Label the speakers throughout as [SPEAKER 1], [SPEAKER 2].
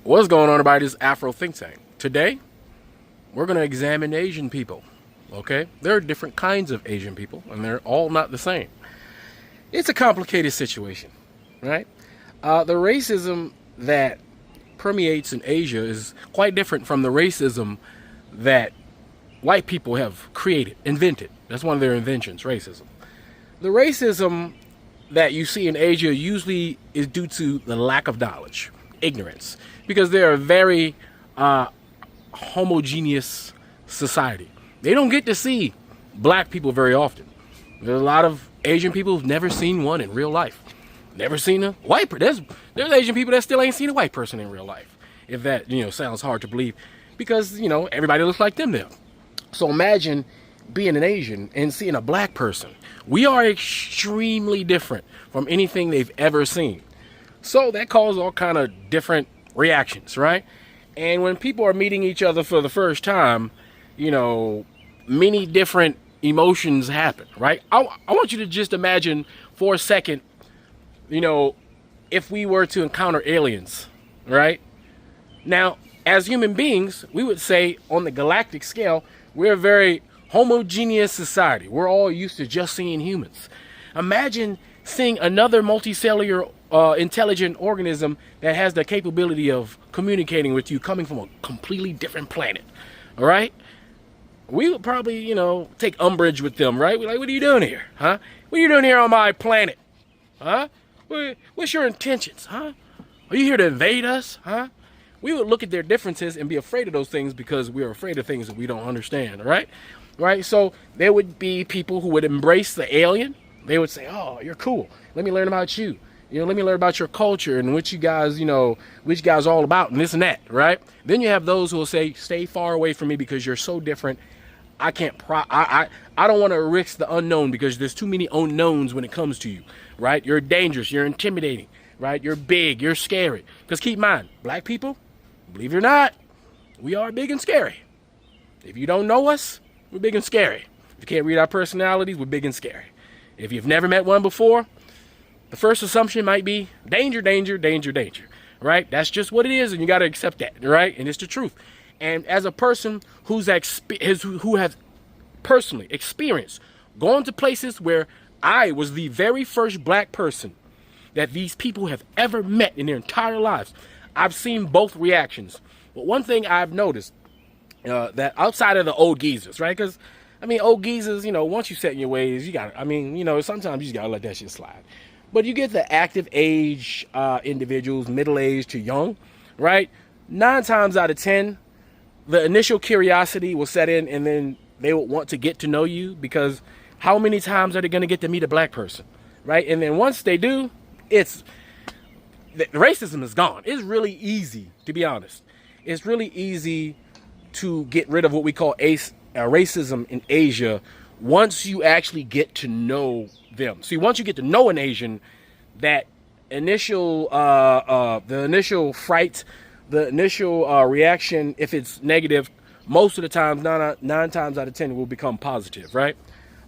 [SPEAKER 1] What's going on, everybody? This is Afro Think Tank. Today, we're going to examine Asian people. Okay? There are different kinds of Asian people, and they're all not the same. It's a complicated situation, right? The racism that permeates in Asia is quite different from the racism that white people have created, invented. That's one of their inventions, racism. The racism that you see in Asia usually is due to the lack of knowledge, ignorance, because they're a very homogeneous society. They don't get to see black people very often. There's a lot of Asian people who've never seen one in real life. Never seen a white person. There's Asian people that still ain't seen a white person in real life. If that, sounds hard to believe, because, everybody looks like them now. So imagine being an Asian and seeing a black person. We are extremely different from anything they've ever seen. So that causes all kind of different reactions, right? And when people are meeting each other for the first time, many different emotions happen, right? I want you to just imagine for a second, if we were to encounter aliens, right? Now, as human beings, we would say on the galactic scale, we're a very homogeneous society. We're all used to just seeing humans. Imagine seeing another multicellular intelligent organism that has the capability of communicating with you coming from a completely different planet. All right? We would probably, take umbrage with them, right? We're like, what are you doing here? Huh? What are you doing here on my planet? Huh? What's your intentions? Huh? Are you here to invade us? Huh? We would look at their differences and be afraid of those things because we're afraid of things that we don't understand, right? Right? So there would be people who would embrace the alien. They would say, oh, you're cool. Let me learn about you. Let me learn about your culture and what you guys, what you guys are all about and this and that, right? Then you have those who will say, stay far away from me because you're so different. I can't, I don't want to risk the unknown because there's too many unknowns when it comes to you, right? You're dangerous. You're intimidating, right? You're big. You're scary. Because keep in mind, black people, believe it or not, we are big and scary. If you don't know us, we're big and scary. If you can't read our personalities, we're big and scary. If you've never met one before, the first assumption might be danger, danger, danger, danger, right? That's just what it is, and you got to accept that, right? And it's the truth. And as a person who has personally experienced going to places where I was the very first black person that these people have ever met in their entire lives, I've seen both reactions. But one thing I've noticed, that outside of the old geezers, right? Because, old geezers, once you set in your ways, you got to, sometimes you just got to let that shit slide. But you get the active age individuals, middle-aged to young, right? 9 times out of 10, the initial curiosity will set in, and then they will want to get to know you because how many times are they going to get to meet a black person, right? And then once they do, the racism is gone. It's really easy, to be honest. It's really easy to get rid of what we call racism in Asia once you actually get to know them. See, once you get to know an Asian, that initial, the initial fright, the initial reaction, if it's negative, most of the times, 9 times out of 10, it will become positive, right?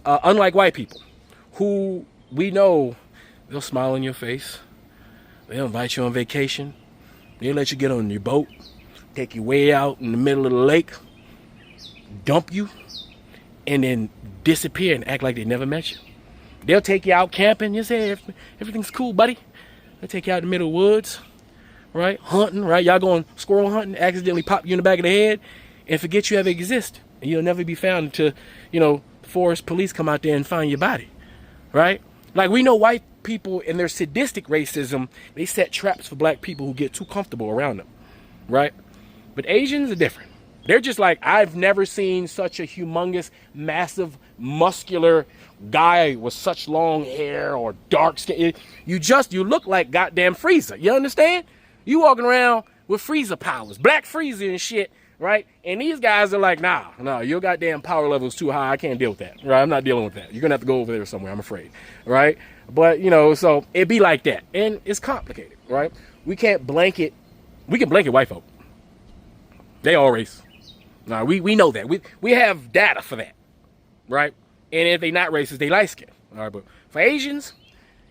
[SPEAKER 1] Unlike white people, who we know they'll smile in your face, they'll invite you on vacation, they'll let you get on your boat, take you way out in the middle of the lake, dump you, and then disappear and act like they never met you. They'll take you out camping. You say, everything's cool, buddy. They'll take you out in the middle of the woods, right? Hunting, right? Y'all going squirrel hunting, accidentally pop you in the back of the head and forget you ever exist. And you'll never be found until, forest police come out there and find your body, right? Like we know white people in their sadistic racism, they set traps for black people who get too comfortable around them, right? But Asians are different. They're just like, I've never seen such a humongous, massive, muscular guy with such long hair or dark skin. You look like goddamn Frieza. You understand? You walking around with Frieza powers, black Frieza and shit, right? And these guys are like, nah, your goddamn power level is too high. I can't deal with that, right? I'm not dealing with that. You're gonna have to go over there somewhere, I'm afraid, right? But, so it be like that. And it's complicated, right? We can blanket white folk. They all race. Now, we know that. We have data for that, right? And if they not racist, they light skin. All right, but for Asians,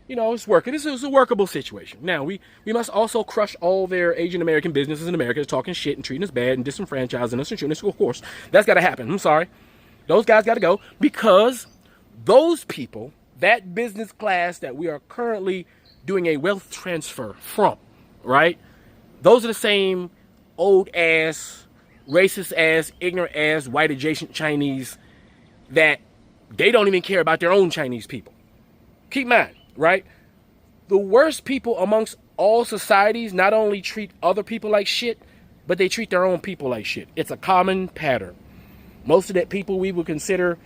[SPEAKER 1] You know, it's working. This is a workable situation. Now, we must also crush all their Asian American businesses in America talking shit and treating us bad and disenfranchising us and shooting us. Of course, that's got to happen. I'm sorry. Those guys got to go because those people, that business class that we are currently doing a wealth transfer from, right? Those are the same old ass, racist ass, ignorant ass, white adjacent Chinese that they don't even care about their own Chinese people. Keep in mind, right? The worst people amongst all societies not only treat other people like shit, but they treat their own people like shit. It's a common pattern. Most of the people we would consider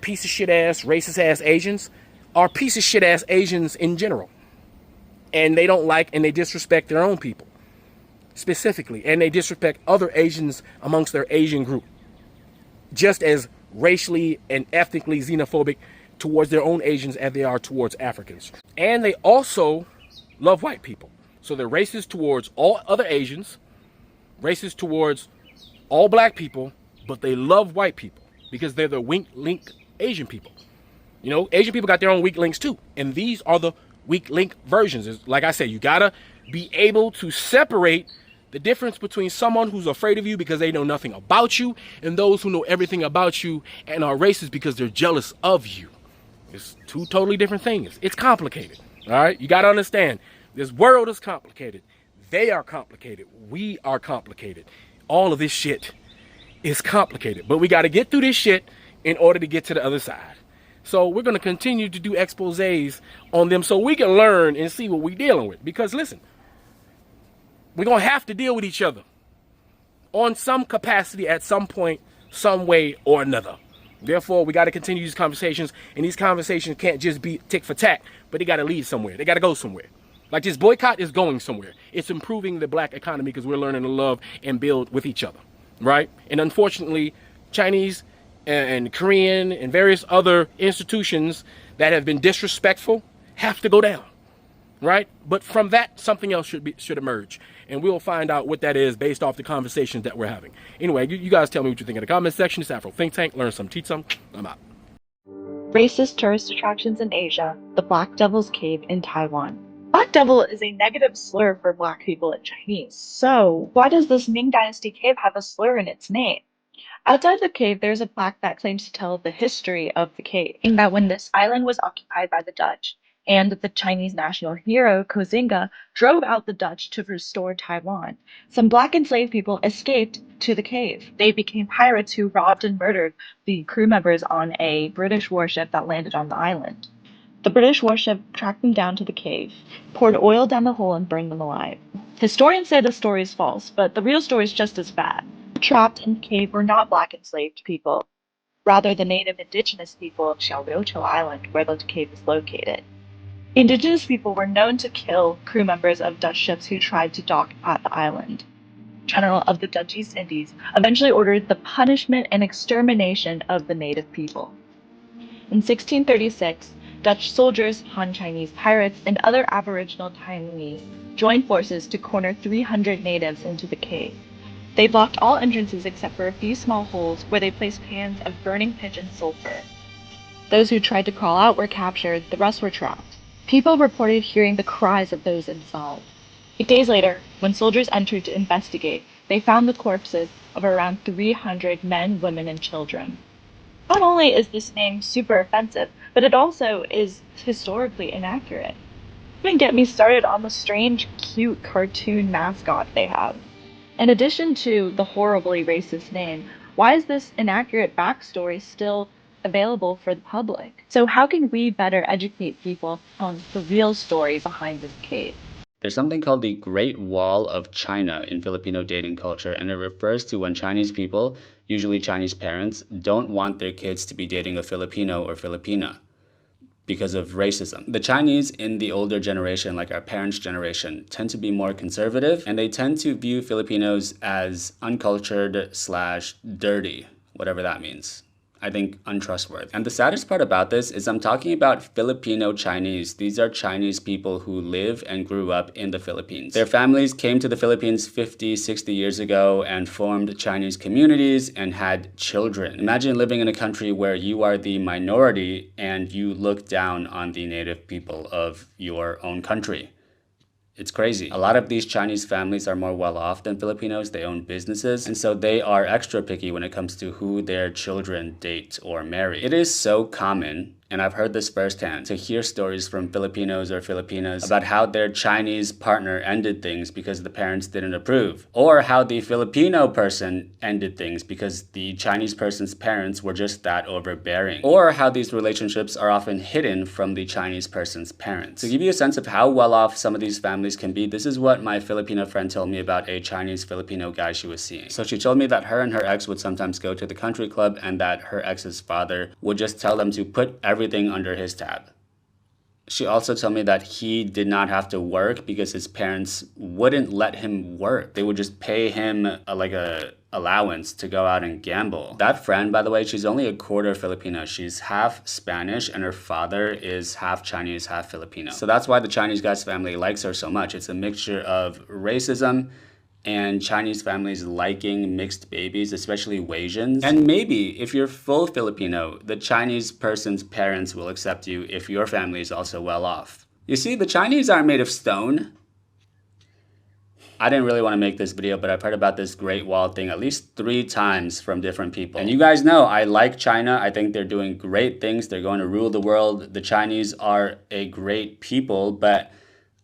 [SPEAKER 1] piece of shit ass, racist ass Asians are piece of shit ass Asians in general. And they don't like and they disrespect their own people specifically. And they disrespect other Asians amongst their Asian group. Just as racially and ethnically xenophobic towards their own Asians as they are towards Africans. And they also love white people. So they're racist towards all other Asians, racist towards all black people, but they love white people because they're the weak link Asian people. You know, Asian people got their own weak links too. And these are the weak link versions. Like I said, you gotta be able to separate the difference between someone who's afraid of you because they know nothing about you and those who know everything about you and are racist because they're jealous of you. It's two totally different things. It's complicated. All right. You got to understand this world is complicated. They are complicated. We are complicated. All of this shit is complicated, but we got to get through this shit in order to get to the other side. So we're going to continue to do exposés on them so we can learn and see what we're dealing with. Because listen, we're going to have to deal with each other on some capacity at some point, some way or another. Therefore, we got to continue these conversations, and these conversations can't just be tick for tack, but they got to lead somewhere. They got to go somewhere. Like this boycott is going somewhere. It's improving the black economy because we're learning to love and build with each other, right? And unfortunately, Chinese and Korean and various other institutions that have been disrespectful have to go down, right? But from that, something else should emerge. And we'll find out what that is based off the conversations that we're having. Anyway, you guys tell me what you think in the comment section. It's Afro Think Tank. Learn some, teach some. I'm out.
[SPEAKER 2] Racist tourist attractions in Asia, the Black Devil's Cave in Taiwan. Black Devil is a negative slur for Black people in Chinese. So, why does this Ming Dynasty cave have a slur in its name? Outside the cave, there's a plaque that claims to tell the history of the cave, in that when this island was occupied by the Dutch, and the Chinese national hero Koxinga drove out the Dutch to restore Taiwan, some black enslaved people escaped to the cave. They became pirates who robbed and murdered the crew members on a British warship that landed on the island. The British warship tracked them down to the cave, poured oil down the hole, and burned them alive. Historians say the story is false, but the real story is just as bad. Trapped in the cave were not black enslaved people, rather the native indigenous people of Xiaoliuqiu Island, where the cave is located. Indigenous people were known to kill crew members of Dutch ships who tried to dock at the island. General of the Dutch East Indies eventually ordered the punishment and extermination of the native people. In 1636, Dutch soldiers, Han Chinese pirates, and other Aboriginal Chinese joined forces to corner 300 natives into the cave. They blocked all entrances except for a few small holes where they placed pans of burning pitch and sulfur. Those who tried to crawl out were captured, the rest were trapped. People reported hearing the cries of those inside. 8 days later, when soldiers entered to investigate, they found the corpses of around 300 men, women, and children. Not only is this name super offensive, but it also is historically inaccurate. Don't even get me started on the strange, cute cartoon mascot they have. In addition to the horribly racist name, why is this inaccurate backstory still available for the public? So how can we better educate people on the real story behind this cave?
[SPEAKER 3] There's something called the Great Wall of China in Filipino dating culture, and it refers to when Chinese people, usually Chinese parents, don't want their kids to be dating a Filipino or Filipina because of racism. The Chinese in the older generation, like our parents' generation, tend to be more conservative, and they tend to view Filipinos as uncultured / dirty, whatever that means. I think, untrustworthy. And the saddest part about this is I'm talking about Filipino Chinese. These are Chinese people who live and grew up in the Philippines. Their families came to the Philippines 50, 60 years ago and formed Chinese communities and had children. Imagine living in a country where you are the minority and you look down on the native people of your own country. It's crazy. A lot of these Chinese families are more well off than Filipinos. They own businesses, and so they are extra picky when it comes to who their children date or marry. It is so common, and I've heard this firsthand, to hear stories from Filipinos or Filipinas about how their Chinese partner ended things because the parents didn't approve, or how the Filipino person ended things because the Chinese person's parents were just that overbearing, or how these relationships are often hidden from the Chinese person's parents. To give you a sense of how well off some of these families can be, this is what my Filipino friend told me about a Chinese Filipino guy she was seeing. So she told me that her and her ex would sometimes go to the country club and that her ex's father would just tell them to put everything under his tab. She also told me that he did not have to work because his parents wouldn't let him work. They would just pay him a allowance to go out and gamble. That friend, by the way, she's only a quarter Filipino. She's half Spanish and her father is half Chinese, half Filipino. So that's why the Chinese guy's family likes her so much. It's a mixture of racism and Chinese families liking mixed babies, especially Asians. And maybe if you're full Filipino, the Chinese person's parents will accept you if your family is also well off. You see, the Chinese aren't made of stone. I didn't really want to make this video, but I've heard about this Great Wall thing at least 3 times from different people. And you guys know I like China. I think they're doing great things. They're going to rule the world. The Chinese are a great people, but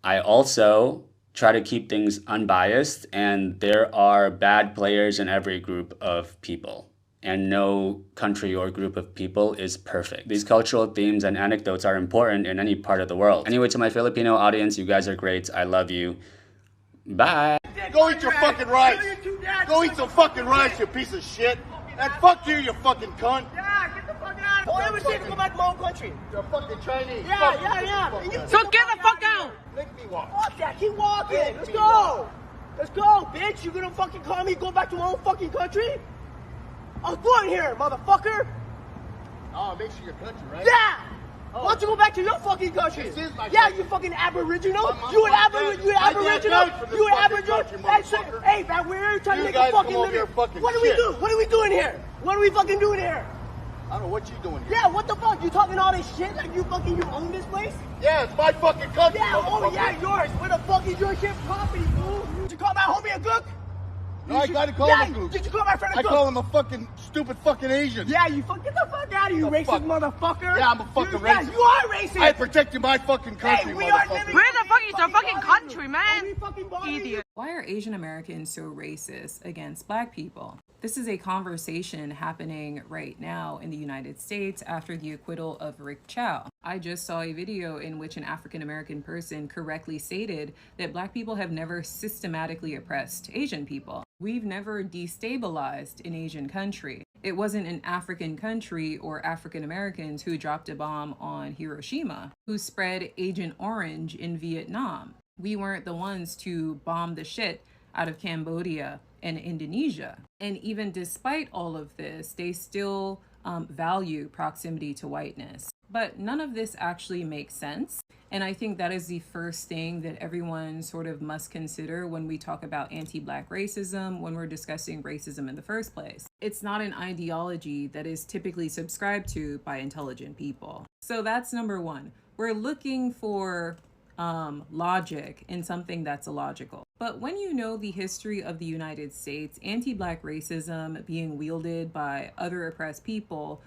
[SPEAKER 3] I also try to keep things unbiased, and there are bad players in every group of people. And no country or group of people is perfect. These cultural themes and anecdotes are important in any part of the world. Anyway, to my Filipino audience, you guys are great. I love you. Bye.
[SPEAKER 4] Go eat your fucking rice. Go eat some fucking rice, you piece of shit. And fuck you fucking cunt.
[SPEAKER 5] Yeah, get the fuck out. Don't ever say to go back to my own country.
[SPEAKER 4] You're fucking Chinese.
[SPEAKER 5] Yeah.
[SPEAKER 6] So get the fuck out.
[SPEAKER 4] Make me walk.
[SPEAKER 5] Fuck that. Keep walking. Let's go. Let's go, bitch. You're gonna fucking call me go back to my own fucking country? I was born here, motherfucker.
[SPEAKER 4] Oh, make sure your country, right?
[SPEAKER 5] Yeah. Why don't you go back to your fucking country?
[SPEAKER 4] This is my
[SPEAKER 5] Yeah,
[SPEAKER 4] country.
[SPEAKER 5] you fucking aboriginal.
[SPEAKER 4] I'm
[SPEAKER 5] You an
[SPEAKER 4] fucking
[SPEAKER 5] aboriginal.
[SPEAKER 4] dead.
[SPEAKER 5] You an
[SPEAKER 4] I can't
[SPEAKER 5] aboriginal.
[SPEAKER 4] die from this
[SPEAKER 5] You an
[SPEAKER 4] fucking
[SPEAKER 5] aboriginal.
[SPEAKER 4] country,
[SPEAKER 5] Hey,
[SPEAKER 4] motherfucker.
[SPEAKER 5] hey, man, we're trying
[SPEAKER 4] You
[SPEAKER 5] to make
[SPEAKER 4] guys
[SPEAKER 5] a fucking
[SPEAKER 4] come over
[SPEAKER 5] living.
[SPEAKER 4] here fucking
[SPEAKER 5] What do we
[SPEAKER 4] shit.
[SPEAKER 5] do? What are we doing here? What are we fucking doing here?
[SPEAKER 4] I don't know what you doing here.
[SPEAKER 5] Yeah, what the fuck? You talking all this shit like you own this place?
[SPEAKER 4] Yeah, it's my fucking country,
[SPEAKER 5] Yeah, oh
[SPEAKER 4] motherfucker.
[SPEAKER 5] yeah, yours. Where the fuck is your shit property, fool? Did you call my homie a gook?
[SPEAKER 4] No, I gotta call
[SPEAKER 5] Yeah,
[SPEAKER 4] him a gook.
[SPEAKER 5] did you call my friend a
[SPEAKER 4] I
[SPEAKER 5] gook?
[SPEAKER 4] call him a fucking stupid fucking Asian.
[SPEAKER 5] Yeah, you fuck get the fuck out of you,
[SPEAKER 4] The
[SPEAKER 5] racist
[SPEAKER 4] fuck?
[SPEAKER 5] motherfucker.
[SPEAKER 4] Yeah, I'm a fucking
[SPEAKER 5] Yeah,
[SPEAKER 4] racist.
[SPEAKER 5] you are racist.
[SPEAKER 4] I protected my fucking country,
[SPEAKER 5] Hey, we are
[SPEAKER 4] motherfucker.
[SPEAKER 5] living
[SPEAKER 6] Where the fuck is your
[SPEAKER 5] fucking
[SPEAKER 6] fucking
[SPEAKER 5] bother
[SPEAKER 6] country,
[SPEAKER 5] you?
[SPEAKER 6] man?
[SPEAKER 5] Are we fucking bothering you?
[SPEAKER 6] Idiot.
[SPEAKER 7] Why are Asian Americans so racist against Black people? This is a conversation happening right now in the United States after the acquittal of Rick Chow. I just saw a video in which an African American person correctly stated that Black people have never systematically oppressed Asian people. We've never destabilized an Asian country. It wasn't an African country or African Americans who dropped a bomb on Hiroshima, who spread Agent Orange in Vietnam. We weren't the ones to bomb the shit out of Cambodia and Indonesia. And even despite all of this, they still value proximity to whiteness. But none of this actually makes sense. And I think that is the first thing that everyone sort of must consider when we talk about anti-Black racism, when we're discussing racism in the first place. It's not an ideology that is typically subscribed to by intelligent people. So that's number one. We're looking for logic in something that's illogical. But when you know the history of the United States, anti-Black racism being wielded by other oppressed people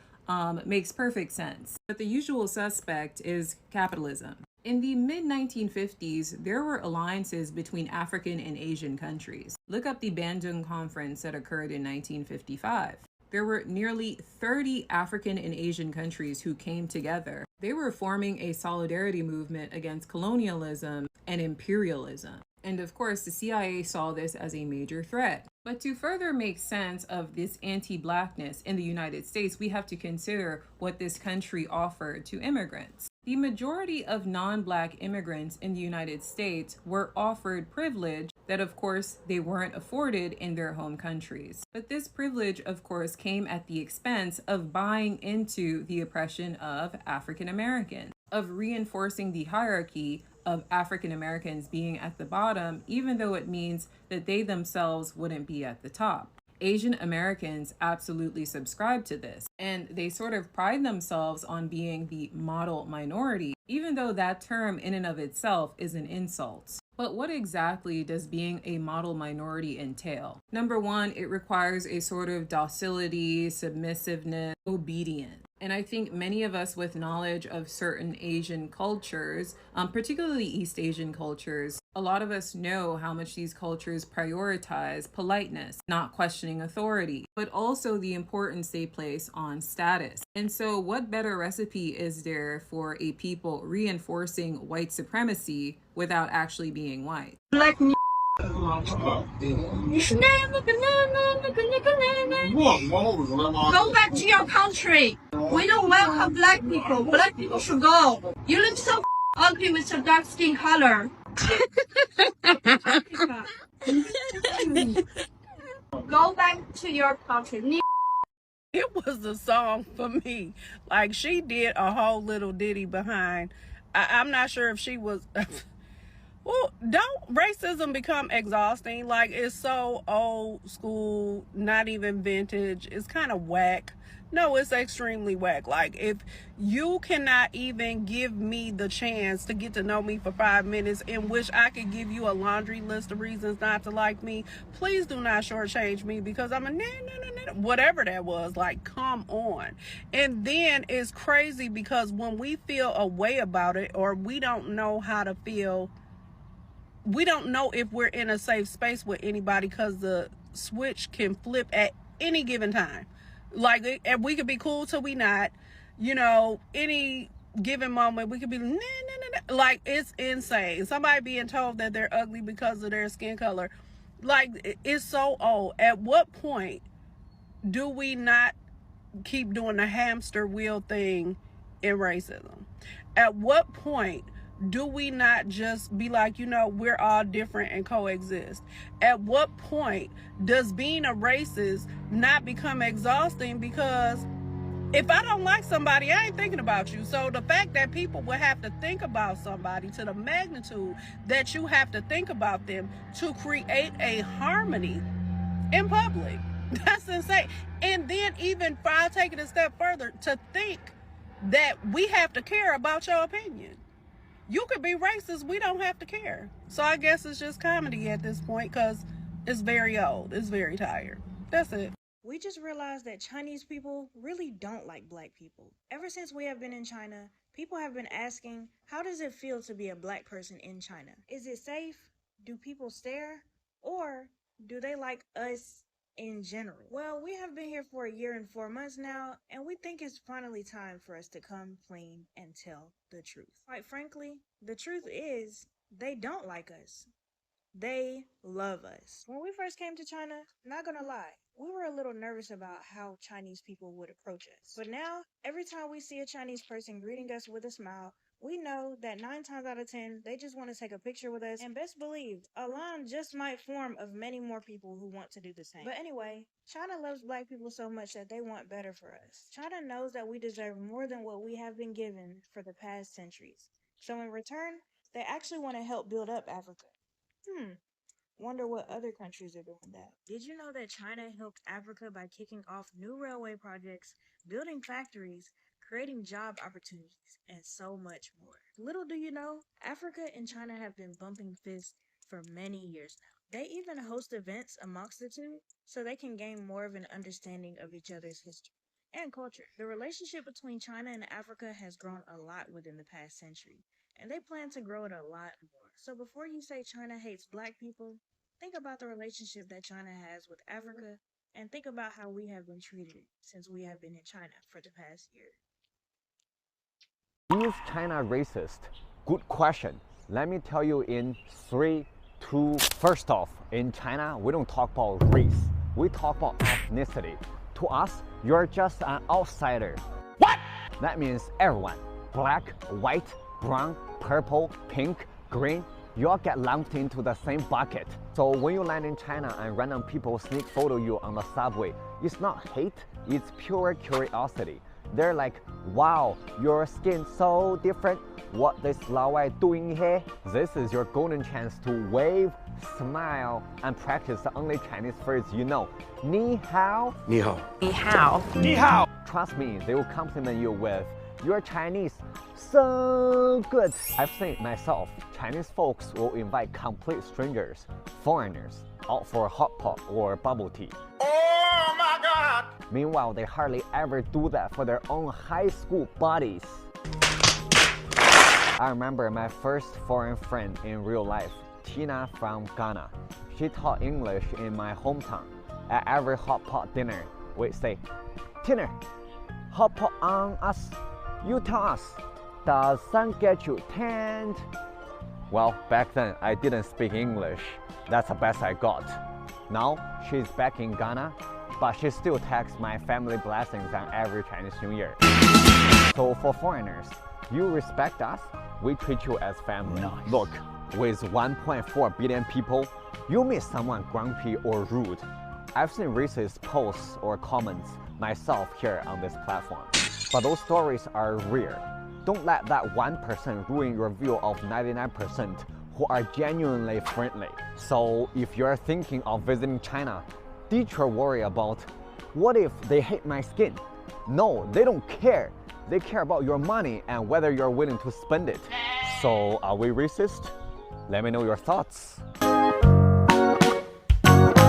[SPEAKER 7] makes perfect sense. But the usual suspect is capitalism. In the mid-1950s, there were alliances between African and Asian countries. Look up the Bandung Conference that occurred in 1955. There were nearly 30 African and Asian countries who came together. They were forming a solidarity movement against colonialism and imperialism. And of course, the CIA saw this as a major threat. But to further make sense of this anti-Blackness in the United States, we have to consider what this country offered to immigrants. The majority of non-Black immigrants in the United States were offered privilege that, of course, they weren't afforded in their home countries. But this privilege, of course, came at the expense of buying into the oppression of African Americans, of reinforcing the hierarchy of African Americans being at the bottom, even though it means that they themselves wouldn't be at the top. Asian Americans absolutely subscribe to this, and they sort of pride themselves on being the model minority, even though that term in and of itself is an insult. But what exactly does being a model minority entail? Number one, it requires a sort of docility, submissiveness, obedience. And I think many of us with knowledge of certain Asian cultures, particularly East Asian cultures, a lot of us know how much these cultures prioritize politeness, not questioning authority, but also the importance they place on status. And so what better recipe is there for a people reinforcing white supremacy without actually being white?
[SPEAKER 6] Black Go back to your country. We don't welcome black people. Black people should go. You look so ugly with your dark skin color. Go back to your country.
[SPEAKER 8] It was a song for me. Like, she did a whole little ditty behind. I'm not sure if she was... Well, don't racism become exhausting? Like, it's so old school, not even vintage. It's kind of whack. No, it's extremely whack. Like, if you cannot even give me the chance to get to know me for 5 minutes, in which I could give you a laundry list of reasons not to like me, please do not shortchange me because I'm a whatever that was. Like, come on. And then it's crazy because when we feel a way about it, or we don't know how to feel, we don't know if we're in a safe space with anybody because the switch can flip at any given time. Like, and we could be cool till we not, you know, any given moment we could be like, it's insane. Somebody being told that they're ugly because of their skin color, like, it's so old. At what point do we not keep doing the hamster wheel thing in racism? At what point do we not just be like, you know, we're all different and coexist? At what point does being a racist not become exhausting? Because if I don't like somebody, I ain't thinking about you. So the fact that people will have to think about somebody to the magnitude that you have to think about them to create a harmony in public, that's insane. And then even if I take it a step further, to think that we have to care about your opinion. You could be racist, we don't have to care. So I guess it's just comedy at this point because it's very old. It's very tired. That's it.
[SPEAKER 9] We just realized that Chinese people really don't like black people. Ever since we have been in China, people have been asking, how does it feel to be a black person in China? Is it safe? Do people stare? Or do they like us in general? Well, we have been here for 1 year and 4 months now, and we think it's finally time for us to come clean and tell the truth. Quite frankly, the truth is, they don't like us. They love us. When we first came to China, not gonna lie, we were a little nervous about how Chinese people would approach us. But now, every time we see a Chinese person greeting us with a smile, we know that 9 times out of 10, they just want to take a picture with us. And best believe, a line just might form of many more people who want to do the same. But anyway, China loves black people so much that they want better for us. China knows that we deserve more than what we have been given for the past centuries. So in return, they actually want to help build up Africa. Wonder what other countries are doing that. Did you know that China helped Africa by kicking off new railway projects, building factories, creating job opportunities, and so much more? Little do you know, Africa and China have been bumping fists for many years now. They even host events amongst the two so they can gain more of an understanding of each other's history and culture. The relationship between China and Africa has grown a lot within the past century, and they plan to grow it a lot more. So before you say China hates black people, think about the relationship that China has with Africa, and think about how we have been treated since we have been in China for the past year.
[SPEAKER 10] Is China racist? Good question. Let me tell you in 3, 2. First off, in China, we don't talk about race. We talk about ethnicity. To us, you're just an outsider. What? That means everyone. black, white, brown, purple, pink, green, you all get lumped into the same bucket. So when you land in China and random people sneak photo you on the subway, it's not hate, it's pure curiosity. They're like, wow, your skin so different. What is Lao Wai doing here? This is your golden chance to wave, smile, and practice the only Chinese phrase you know. Ni hao.
[SPEAKER 1] Ni hao.
[SPEAKER 7] Ni hao.
[SPEAKER 10] Ni hao. Trust me, they will compliment you with, you're Chinese, so good. I've seen it myself. Chinese folks will invite complete strangers, foreigners, out for a hot pot or bubble tea.
[SPEAKER 4] Oh my God!
[SPEAKER 10] Meanwhile, they hardly ever do that for their own high school buddies. I remember my first foreign friend in real life, Tina from Ghana. She taught English in my hometown. At every hot pot dinner, we'd say, Tina, hot pot on us. You tell us, does sun get you tanned? Well, back then I didn't speak English. That's the best I got. Now she's back in Ghana, but she still texts my family blessings on every Chinese New Year. So for foreigners, you respect us, we treat you as family. Nice. Look, with 1.4 billion people, you meet someone grumpy or rude. I've seen racist posts or comments myself here on this platform. But those stories are rare. Don't let that 1% ruin your view of 99% who are genuinely friendly. So if you're thinking of visiting China, ditch your worry about, what if they hate my skin? No, they don't care. They care about your money and whether you're willing to spend it. So are we racist? Let me know your thoughts.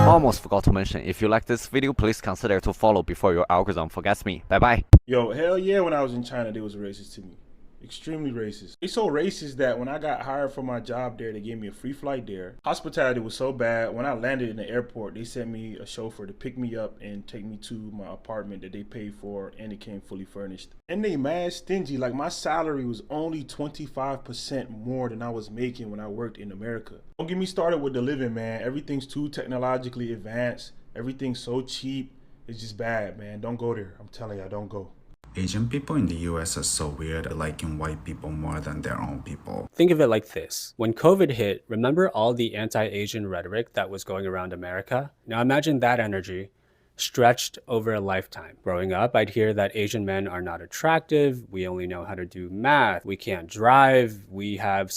[SPEAKER 10] Almost forgot to mention, if you like this video, please consider to follow before your algorithm forgets me. Bye bye.
[SPEAKER 11] Yo, hell yeah, when I was in China, they was racist to me. Extremely racist. They so racist that when I got hired for my job there, they gave me a free flight there. Hospitality was so bad. When I landed in the airport, they sent me a chauffeur to pick me up and take me to my apartment that they paid for, and it came fully furnished. And they mad stingy. Like, my salary was only 25% more than I was making when I worked in America. Don't get me started with the living, man. Everything's too technologically advanced. Everything's so cheap. It's just bad, man. Don't go there. I'm telling y'all, don't go.
[SPEAKER 12] Asian people in the US are so weird at liking white people more than their own people.
[SPEAKER 13] Think of it like this. When COVID hit, remember all the anti-Asian rhetoric that was going around America? Now imagine that energy stretched over a lifetime. Growing up, I'd hear that Asian men are not attractive, we only know how to do math, we can't drive, we have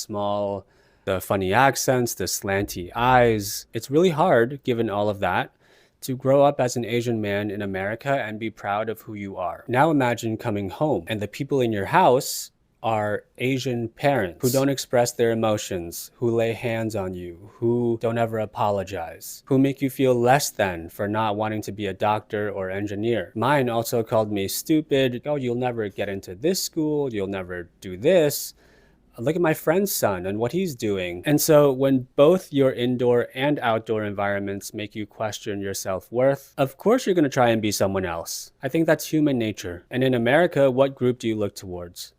[SPEAKER 13] the funny accents, the slanty eyes. It's really hard, given all of that, to grow up as an Asian man in America and be proud of who you are. Now imagine coming home and the people in your house are Asian parents who don't express their emotions, who lay hands on you, who don't ever apologize, who make you feel less than for not wanting to be a doctor or engineer. Mine also called me stupid. Oh, you'll never get into this school, you'll never do this. Look at my friend's son and what he's doing. And so when both your indoor and outdoor environments make you question your self-worth, of course you're going to try and be someone else. I think that's human nature. And in America, what group do you look towards?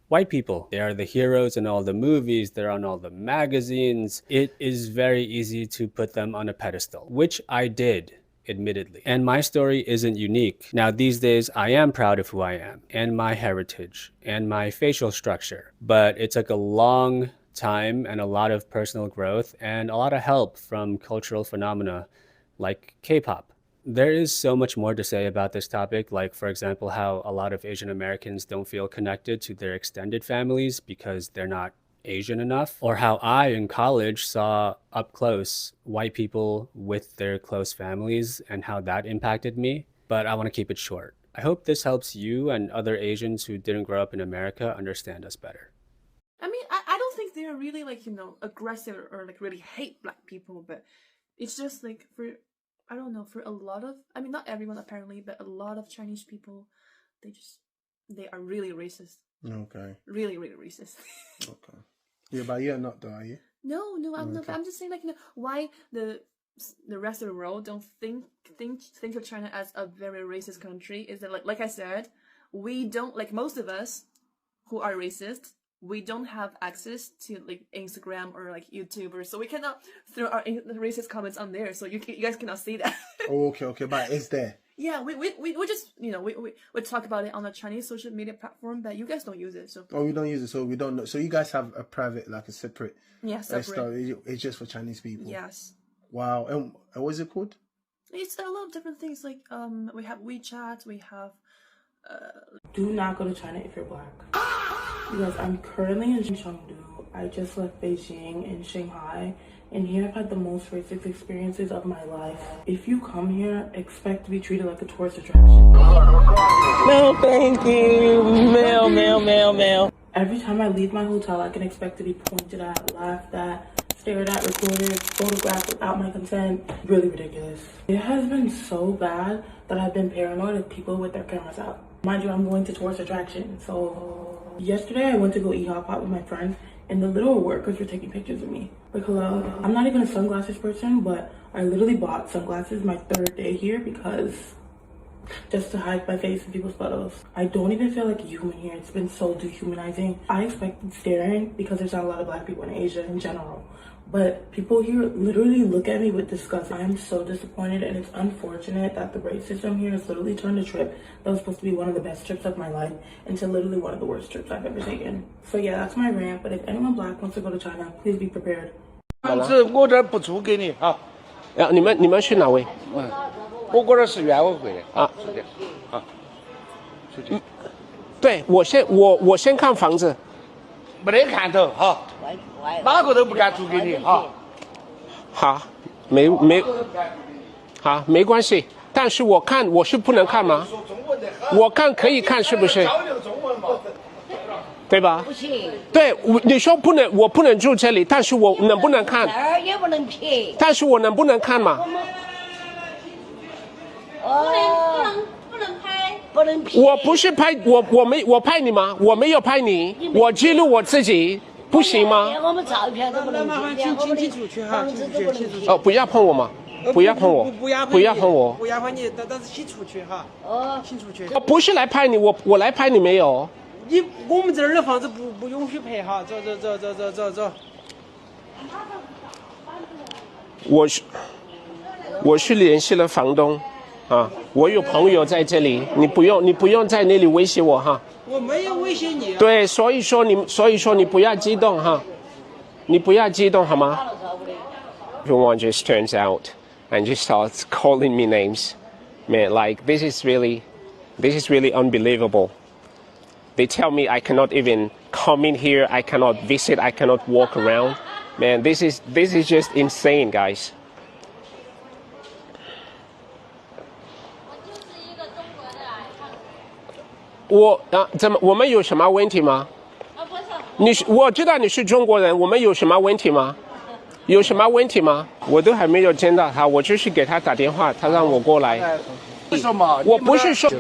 [SPEAKER 13] White people. They are the heroes in all the movies, they're on all the magazines. It is very easy to put them on a pedestal, which I did, admittedly. And my story isn't unique. Now, these days, I am proud of who I am and my heritage and my facial structure. But it took a long time and a lot of personal growth and a lot of help from cultural phenomena like K-pop. There is so much more to say about this topic, like, for example, how a lot of Asian Americans don't feel connected to their extended families because they're not Asian enough, or how I in college saw up close white people with their close families and how that impacted me. But I want to keep it short. I hope this helps you and other Asians who didn't grow up in America understand us better.
[SPEAKER 14] I mean, I don't think they're really like, aggressive or like really hate black people, but it's just like I don't know, for a lot of, I mean, not everyone apparently, but a lot of Chinese people, they are really racist.
[SPEAKER 11] Okay.
[SPEAKER 14] Really, really racist.
[SPEAKER 11] Okay. Yeah, but you're not though, are you?
[SPEAKER 14] No, I'm not. But I'm just saying, like, why the rest of the world don't think of China as a very racist country is that, like I said, we don't, like, most of us who are racist, we don't have access to like Instagram or like YouTube, or so we cannot throw our racist comments on there. So you guys cannot see that.
[SPEAKER 11] Okay, but it's there.
[SPEAKER 14] Yeah, we just, you know, we talk about it on the Chinese social media platform, but you guys don't use it, so.
[SPEAKER 15] Oh, we don't use it, so we don't know. So you guys have a private, like a separate.
[SPEAKER 14] Yeah, separate.
[SPEAKER 15] Story. It's just for Chinese people.
[SPEAKER 14] Yes.
[SPEAKER 15] Wow. And what is it called?
[SPEAKER 14] It's a lot of different things. Like we have WeChat, we have.
[SPEAKER 16] Do not go to China if you're black. Because I'm currently in Chengdu. I just left Beijing and Shanghai, and here I've had the most racist experiences of my life. If you come here, expect to be treated like a tourist attraction.
[SPEAKER 5] No, thank you. Mail.
[SPEAKER 16] Every time I leave my hotel, I can expect to be pointed at, laughed at, stared at, recorded, photographed without my consent. Really ridiculous. It has been so bad that I've been paranoid of people with their cameras out. Mind you, I'm going to tourist attraction. So yesterday I went to go eat hot pot with my friends, and the little workers were taking pictures of me. Like, hello, I'm not even a sunglasses person, but I literally bought sunglasses my 3rd day here because just to hide my face in people's photos. I don't even feel like a human here. It's been so dehumanizing. I expected staring because there's not a lot of black people in Asia in general. But people here literally look at me with disgust. I am so disappointed, and it's unfortunate that the racism here has literally turned a trip that was supposed to be one of the best trips of my life into literally one of the worst trips I've ever taken. So yeah, that's my rant, but if anyone black wants to go to China, please be prepared.
[SPEAKER 17] 我这不租给你啊。
[SPEAKER 1] 你们去哪位？
[SPEAKER 17] 我这是原委会的啊，是的啊，是的。
[SPEAKER 1] 对，我先看房子，
[SPEAKER 17] 没得看头哈，哪个都不敢租给你哈。
[SPEAKER 1] 好，好，没关系。但是我是不能看吗？我看可以看是不是？对吧？
[SPEAKER 18] 不行。
[SPEAKER 1] 对，你说不能，我不能住这里，但是我能不能看？
[SPEAKER 18] 哪儿也不能去。
[SPEAKER 1] 但是我能不能看嘛？
[SPEAKER 18] 不能拍，不能拍。
[SPEAKER 1] 我不是拍我拍你吗？我没有拍你，我记录我自己，不行吗？
[SPEAKER 18] 连我们照片都不能拍，连我们的房子都不能拍。
[SPEAKER 1] 哦，不要碰我嘛！不要碰我！不要碰我！
[SPEAKER 5] 不要碰你，但是请出去哈。哦，请出去。
[SPEAKER 1] 我不是来拍你，我来拍你没有？
[SPEAKER 5] 我们这儿的房子不允许拍哈，走。
[SPEAKER 1] 我是联系了房东，啊，我有朋友在这里，你不用在那里威胁我哈。
[SPEAKER 5] 我没有威胁你。
[SPEAKER 1] 对，所以说你不要激动哈，你不要激动好吗？Everyone just turns out and just starts calling me names, man. Like this is really unbelievable. They tell me I cannot even come in here, I cannot visit, I cannot walk around. Man, this is just insane, guys. 我们有什么问题吗？我知道你是中国人，我们有什么问题吗？有什么问题吗？我都还没有见到他，我就是给他打电话，他让我过来。
[SPEAKER 17] 为什么？
[SPEAKER 1] 我不是说。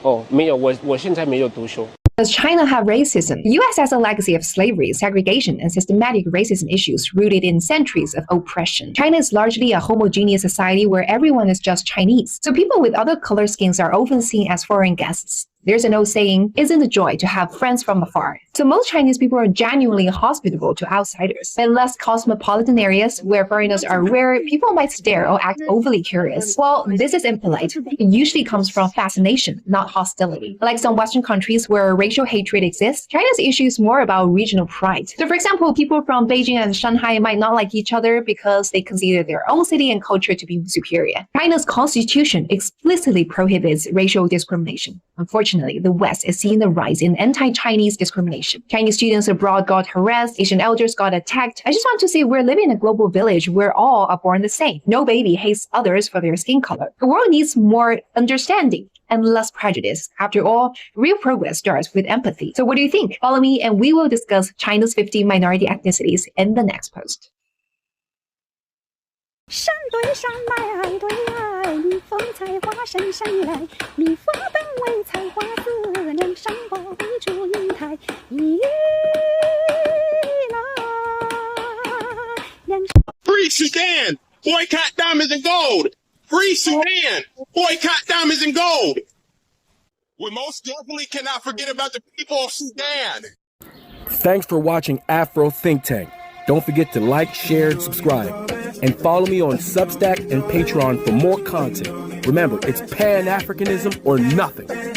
[SPEAKER 1] 哦，没有，我现在没有读书。
[SPEAKER 19] Does China have racism? The US has a legacy of slavery, segregation, and systematic racism issues rooted in centuries of oppression. China is largely a homogeneous society where everyone is just Chinese, so people with other color skins are often seen as foreign guests. There's an old saying, isn't it a joy to have friends from afar? So most Chinese people are genuinely hospitable to outsiders. In less cosmopolitan areas where foreigners are rare, people might stare or act overly curious. While this is impolite, it usually comes from fascination, not hostility. Like some Western countries where racial hatred exists, China's issue is more about regional pride. So for example, people from Beijing and Shanghai might not like each other because they consider their own city and culture to be superior. China's constitution explicitly prohibits racial discrimination. Unfortunately, the West is seeing the rise in anti-Chinese discrimination. Chinese students abroad got harassed, Asian elders got attacked. I just want to say we're living in a global village where all are born the same. No baby hates others for their skin color. The world needs more understanding and less prejudice. After all, real progress starts with empathy. So what do you think? Follow me and we will discuss China's 50 minority ethnicities in the next post.
[SPEAKER 20] 山对山，来爱对爱，蜜蜂采花深深来，蜜蜂本为采花子，人参果为祝英台，一来。
[SPEAKER 21] Free Sudan! Boycott diamonds and gold! Free Sudan! Boycott diamonds and gold! We most definitely cannot forget about the people of Sudan!
[SPEAKER 22] Thanks for watching Afro Think Tank. Don't forget to like, share, and subscribe.
[SPEAKER 1] and follow me on Substack and Patreon for more content. Remember, it's Pan-Africanism or nothing.